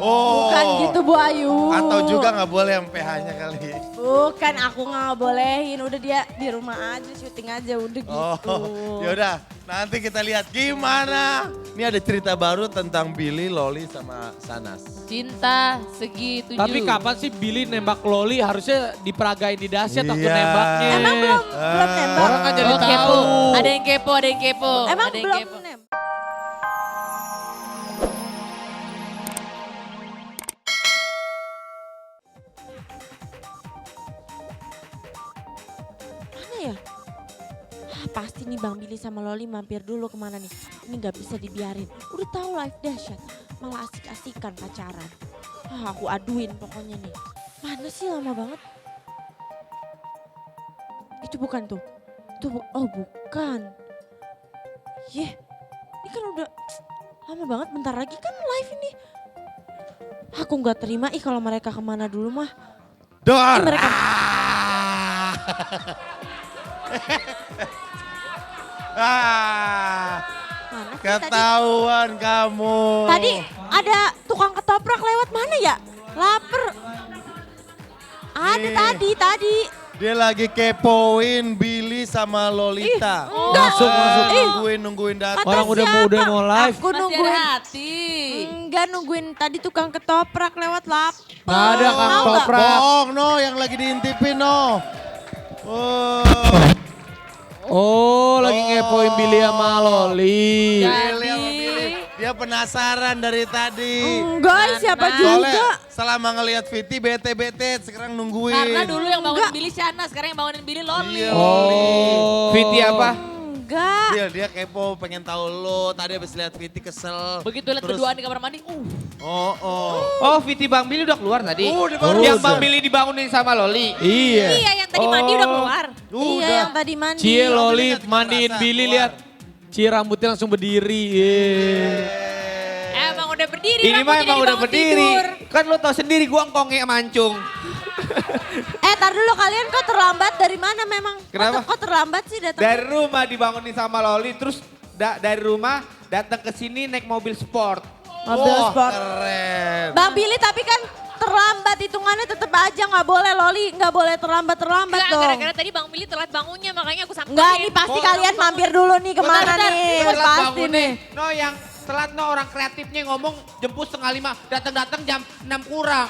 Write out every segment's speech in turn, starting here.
Oh. Bukan gitu Bu Ayu. Atau juga nggak boleh yang PH-nya kali. Bukan, aku nggak bolehin. Udah dia di rumah aja, syuting aja udah gitu. Oh, yaudah nanti kita lihat gimana. Ini ada cerita baru tentang Billy, Loli sama Sanas. Cinta segi 7. Tapi kapan sih Billy nembak Loli harusnya diperagain di dahsyat waktu Iya. nembaknya. Emang belum nembak? Orang kan jadi Oh, kepo. tahu. Ada yang kepo, ada yang kepo. Emang ada yang belum kepo. nembak? Mana ya? Pasti nih Bang Billy sama Loli mampir dulu kemana nih. Ini gak bisa dibiarin. Udah tahu live dahsyat, malah asik-asikan pacaran. Aku aduin pokoknya nih. Mana sih lama banget? Itu bukan tuh. Oh bukan. Ini kan udah lama banget, bentar lagi kan live ini. Aku gak terima kalau mereka kemana dulu mah. Dor! Mereka... Mana sih Ketahuan kamu. Tadi ada tukang ketoprak lewat mana ya? Laper. Ada Nih. tadi. Dia lagi kepoin Billy sama Lolita. Masuk. Nungguin datang. Orang udah mau live. Aku Masih ada nungguin. hati. Enggak nungguin tadi tukang ketoprak lewat laper. Nggak ada Kang Mau nggak? Toprak. Bohong no, yang lagi diintipin no. Oh. Oh, lagi ngepoin Billy sama Loli. Billy sama Billy. Dia penasaran dari tadi. Enggak, siapa Soalnya juga? selama ngelihat Viti bete-bete sekarang nungguin. Karena dulu yang bangunin Billy Shana, sekarang yang bangunin Billy Loli. Iya. Oh. Viti apa? Enggak. Dia kepo pengen tahu lo. Tadi habis lihat Viti kesel. Begitu lihat Terus- berduaan di kamar mandi, Oh. Oh, Viti Bang Billy udah keluar tadi. Udah baru. Yang Udah. Bang Billy dibangunin sama Loli. Iya. Iya yang tadi mandi udah keluar. Iya yang tadi mandi. Cie Loli Lihat, mandiin kerasa, Billy keluar. lihat. Cie rambutnya langsung berdiri. Iya. Emang udah berdiri, Ini mah rambutnya emang udah dibangun berdiri. tidur. Kan lo tau sendiri gua ngkongnya mancung. Tar dulu kalian kok terlambat dari mana memang? Kenapa? Kok terlambat sih datang? Dari rumah dibangunin sama Loli, terus dari rumah datang ke sini naik mobil sport. Mobil Wah, sport. keren. Bang Billy tapi kan terlambat hitungannya tetap aja nggak boleh Loli nggak boleh terlambat Enggak, dong. gara-gara tadi Bang Billy telat bangunnya makanya aku samperin. Enggak, ini pasti kalian mampir dulu nih kemana Bentar, nih? Telat Pasti bangunnya. nih. No yang telat no orang kreatifnya ngomong jemput 4:30, datang-datang jam 6 kurang.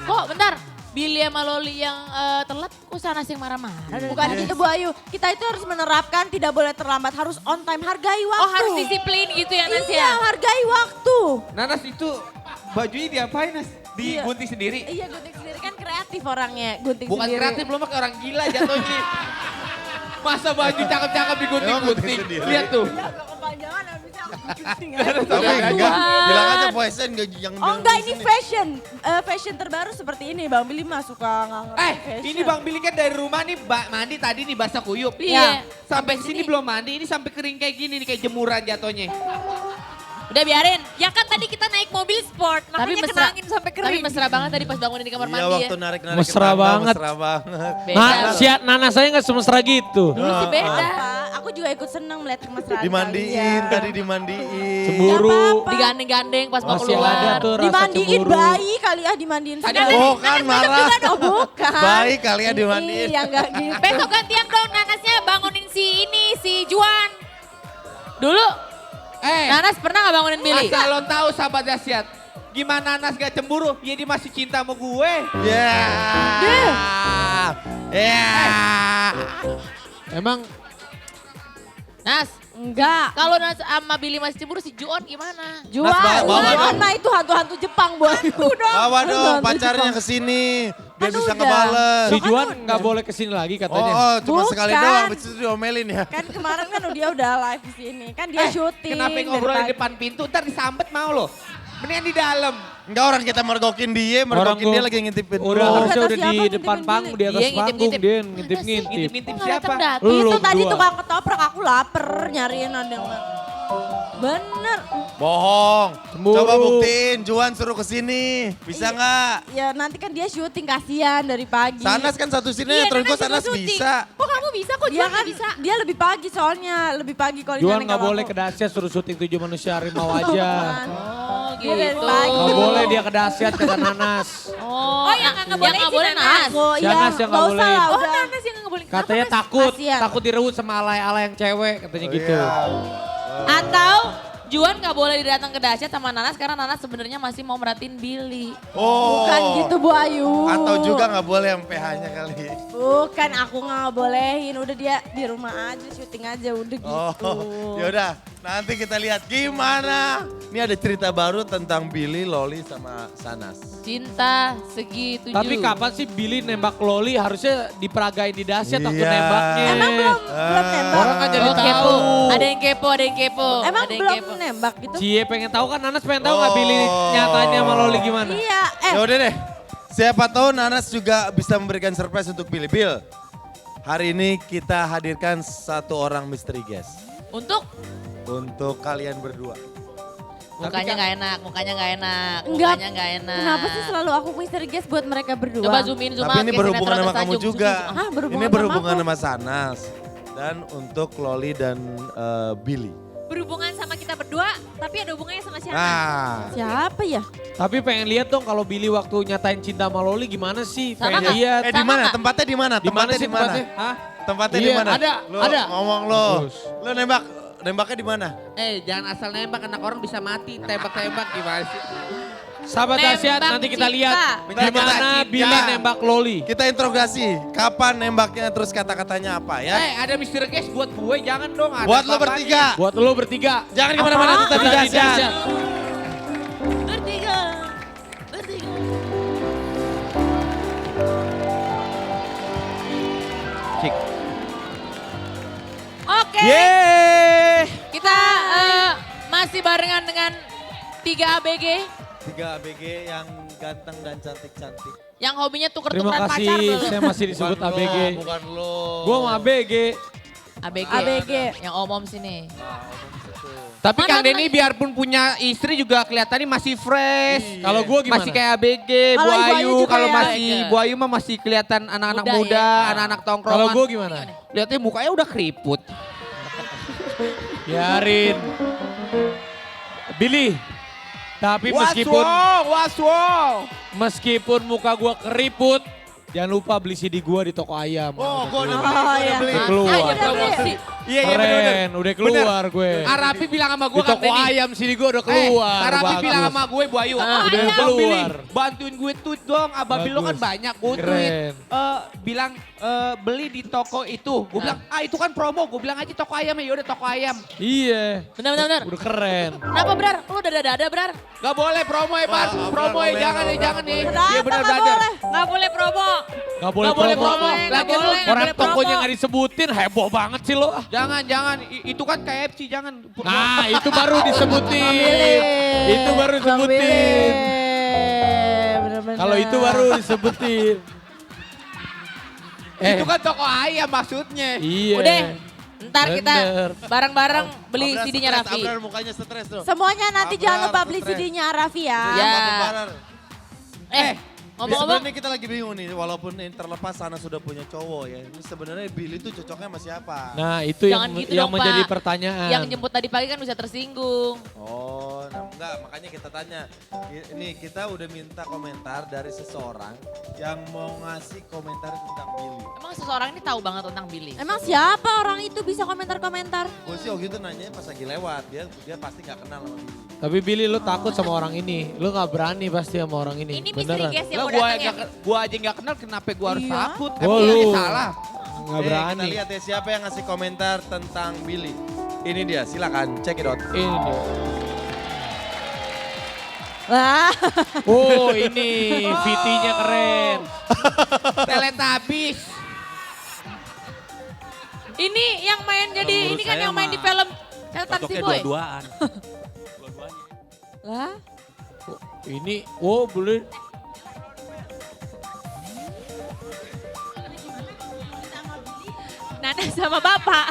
Kok bentar, Billy sama Loli yang telat kok Sanas yang marah-marah dari Bukan tadi? gitu Bu Ayu, kita itu harus menerapkan tidak boleh terlambat, harus on time, hargai waktu. Oh harus disiplin gitu ya Nas Iya, ya? hargai waktu. Nanas itu bajunya diapain Nas? Digunting sendiri? Iya, gunting sendiri kan kreatif orangnya, gunting Bukan sendiri. kreatif, belum pakai orang gila jatuhnya. Masa baju cakep-cakep digunting-gunting. Emang gunting sendiri? Lihat tuh. Ya agak kepanjangan habisnya aku gunting. Tapi enggak, bilang aja poesen enggak yang Oh enggak, ini fashion. Fashion terbaru seperti ini. Bang Billy mah suka nggak ngerti fashion. Ini Bang Billy kan dari rumah nih mandi tadi nih basah kuyup. Iya. Sampai sini belum mandi, ini sampai kering kayak gini nih, kayak jemuran jatuhnya. Udah biarin, ya kan tadi kita naik mobil sport, makanya kena angin sampai Tapi kering. Tapi mesra banget tadi pas bangunin di kamar Iya mandi ya. waktu narik-narik Mesra banget. Mesra banget. Beda. Nah, si Nana saya nggak semesra gitu. Dulu sih beda. Apa? Aku juga ikut seneng melihat kemesraan Dimandiin, kalian. tadi dimandiin. Cemburu. Nggak apa-apa. Digandeng-gandeng pas mau Masih ada keluar. tuh rasa Dimandiin cemburu. bayi kali ya, dimandiin Ada segala. Oh kan marah. Oh bukan. Baik kali ya dimandiin. Iya enggak gitu. Besok gantian dong Nanasnya bangunin si Juan. Dulu Nanas pernah gak bangunin Billy? Asal lo tahu sahabat dahsyat. Gimana Nanas gak cemburu? Ya dia masih cinta sama gue. Ya. Ya. Emang Nas, Enggak. kalau Nas sama Billy masih cemburu si Juan gimana? Juan, bawa Juan dong. mah itu hantu-hantu Jepang Bu Ayu. Bawa dong Hantu-hantu pacarnya Jepang. ke sini biar Kan bisa udah. ngebales. si Kan Juan udah. nggak boleh kesini lagi Oh, katanya. cuma sekali Bukan. doang, habis itu diomelin ya. Kan kemarin kan dia udah live di sini. Kan dia syuting. Kenapa dari ngobrol di pagi. depan pintu, ntar disambet mau lo. Mendingan di dalam. Enggak orang kita mergokin dia, mergokin dia lagi ngintipin. Udah lu. harusnya Kata udah siapa di ngintipin depan Billy? panggung di atas Iya, ngintip-ngintip. panggung dia ngintip-ngintip. Ngintip-ngintip Kok siapa? datang-datang? Lu Itu tadi berdua. tukang ketoprak aku lapar nyariin ada yang bener. Bohong. Cemburu. Coba buktiin, Juan suruh ke sini. Bisa nggak? Ya nanti kan dia syuting kasihan dari pagi. Sanas kan satu sini, Iya, terus Nanas juga Sanas syuting. bisa. Kok kamu bisa? Kok Dia Juan kan gak bisa? dia lebih pagi soalnya, lebih pagi kalau Juan ini nggak boleh ke dahsyat suruh syuting 7 manusia harimau aja. Oh Dia dari gitu. pagi. Gak boleh dia ke dahsyat kata Nanas. Oh, yang nggak boleh nggak sih boleh Nanas. Nanas. Aku, Si Anas yang nggak nggak usah bolehin. lah Oh, udah. Nanas yang nggak boleh. Kenapa, Katanya Nas? takut, Kasian. takut direbut sama alay-alay yang cewek katanya Oh, gitu. iya. Atau Juan nggak boleh datang ke dahsyat sama Nanas karena Nanas sebenarnya masih mau merhatiin Billy. Oh. Bukan gitu Bu Ayu. Atau juga nggak boleh yang PH-nya kali. Bukan, aku nggak bolehin. Udah dia di rumah aja, syuting aja udah gitu. Oh, yaudah. Nanti kita lihat gimana. Ini ada cerita baru tentang Billy, Loli, sama Sanas. Cinta segitu. Tapi kapan sih Billy nembak Loli harusnya diperagain di dahsyat waktu Iya. nembaknya. Emang belum nembak? Orang kan jadi Oh, kepo. tahu. Ada yang kepo, ada yang kepo. Emang ada yang belum kepo. nembak gitu? Cie pengen tahu kan, Nanas pengen tahu nggak Oh. Billy nyatanya sama Loli gimana? Iya, Ya udah deh. Siapa tahu Nanas juga bisa memberikan surprise untuk Billy. Bill, hari ini kita hadirkan satu orang mystery guest. Untuk kalian berdua. Mukanya nggak enak, mukanya nggak enak, Enggak. mukanya nggak enak. Kenapa sih selalu aku mystery guest buat mereka berdua? Coba zoom in, zoom Tapi out. ini kayak berhubungan sinetron sama kamu tersanjung. juga. Hah, berhubungan Ini sama berhubungan aku? sama Sanas. Dan untuk Loli dan Billy. Berhubungan sama kita berdua, tapi ada hubungannya sama siapa? Nah, Siapa ya? Tapi pengen lihat dong kalau Billy waktu nyatain cinta sama Loli gimana sih? Sama Pengen nggak? lihat. di Sama mana? nggak? Tempatnya di mana? Di mana Tempatnya sih di mana? tempatnya? Hah? Tempatnya di Iya, mana? ada. Ngomong lo. Bagus. Lo nembaknya di mana? Jangan asal nembak, anak orang bisa mati. Tembak-tembak gimana sih? Sahabat Nembak dahsyat nanti kita cinta. lihat Bentar, gimana kita Billy cinta. nembak Loli. Kita interogasi. Kapan nembaknya terus kata-katanya apa ya? Ada Mr. Guest buat gue, jangan dong. Ada Buat lo bapaknya. bertiga. Buat lo bertiga. Jangan kemana-mana tetap di Kita di dahsyat. dahsyat. Bertiga, bertiga. Cik. Oke, Yeay. kita masih barengan dengan 3 ABG 3 ABG yang ganteng dan cantik-cantik. yang hobinya Terima tuker-tukeran pacar kasih, belum? saya masih disebut Bukan ABG. Lo, bukan lo. Gue mau ABG. ABG. ABG. Yang om-om sini. Tapi Mana Kang tuh Denny lagi? biarpun punya istri juga kelihatannya masih fresh. Iya. Kalau gue gimana? Masih kayak ABG, Kalau Bu Ibu Ayu Ayu. juga Kalau ya. masih Bu Ayu mah masih kelihatan anak-anak Muda muda, ya. anak-anak Kalau tongkrongan. gue gimana? Lihatnya mukanya udah keriput. Biarin. Billy. Tapi meskipun muka gue keriput, jangan lupa beli CD gue di toko ayam. Oh, gue udah Oh, beli, gua iya. udah beli. Udah keluar. Ayo Udah promosi. Iya, Keren, udah keluar gue. Arapi bilang sama Di gue Kang toko Denny. ayam CD gue udah keluar. Arapi bagus. bilang sama gue Bu Ayu. Ah, udah Bang keluar. Billy, bantuin gue tweet dong. Ababil lo kan Bagus. banyak. Gue Keren. tweet. Bilang beli di toko itu. Gue bilang, itu kan promo. Gue bilang aja toko ayam ya. Yaudah toko ayam. Iya. Benar. Udah keren. Kenapa Brar? Lu dada-dada Brar? Gak boleh promo ya, Bar. Wah, Promo ya, boleh, jangan nih, nggak jangan nih. Kenapa Iya benar, nggak brother. boleh? Nggak boleh promo. Gak boleh Nggak boleh promo. promo. Nggak Lagian boleh. lu- Orang Nggak boleh tokonya promo. gak disebutin, heboh banget sih lo. Jangan. Itu kan KFC, jangan. Nah itu baru disebutin. Billy. Itu baru Bang Billy. disebutin. Bener-bener. Kalau itu baru disebutin. Itu kan toko ayam maksudnya. Iya. Udah, ntar kita Bener. bareng-bareng beli Abrar CD-nya stres, Raffi. Abrar mukanya stres tuh. Semuanya nanti Abrar, jangan lupa beli stres. CD-nya Raffi ya. Ya. Abrar. Ngomong-ngomong, Sebenarnya kita lagi bingung nih, walaupun ini terlepas sana sudah punya cowok ya. Ini sebenarnya Billy itu cocoknya sama siapa? Nah itu Jangan yang gitu yang dong, menjadi Pak. pertanyaan. yang jemput tadi pagi kan bisa tersinggung. Oh, nah enggak, makanya kita tanya. Ini kita udah minta komentar dari seseorang yang mau ngasih komentar tentang Billy. Emang seseorang ini tahu banget tentang Billy? Emang siapa orang itu bisa komentar-komentar? Gue sih waktu itu nanya pas lagi lewat, dia pasti nggak kenal sama Billy. Tapi Billy lu takut sama orang ini. Lu gak berani pasti sama orang ini. Ini misteri guys yang Lah mau gua datang ya. aja nggak kenal, kenapa gua harus Iya. takut? Oh, Emang lu. dia salah. Gak Kita berani. lihat ya siapa yang ngasih komentar tentang Billy. Ini dia, silakan check it out. Ini dia. Wah, Oh ini VT-nya keren. Teletabis. Ini yang main jadi, menurut ini kan saya yang main mah di film Catatan si Cocoknya Boy. dua-duaan. Dua-duanya. lah. Ini, oh boleh. Nana sama Bapak.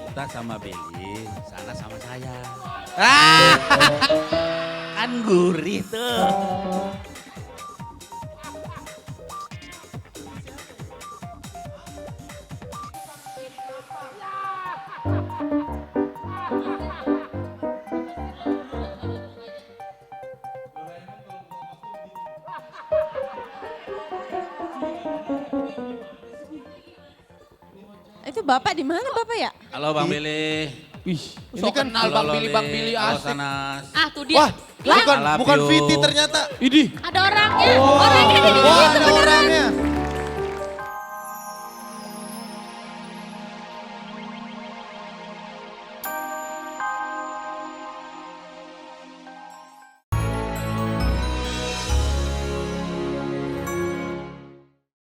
Kita sama Billy, sana sama saya. Ah, Kan gurih tuh. Bapak di mana Bapak ya? Halo Bang Billy. Wih, Ini kan kenal Bang Billy, Bang Billy Halo asik. Sanas. Ah tuh dia. Wah, Lah, bukan I love bukan you. Viti ternyata. ini. ada orangnya. Orangnya ada di Wah, situ ada beneran. orangnya.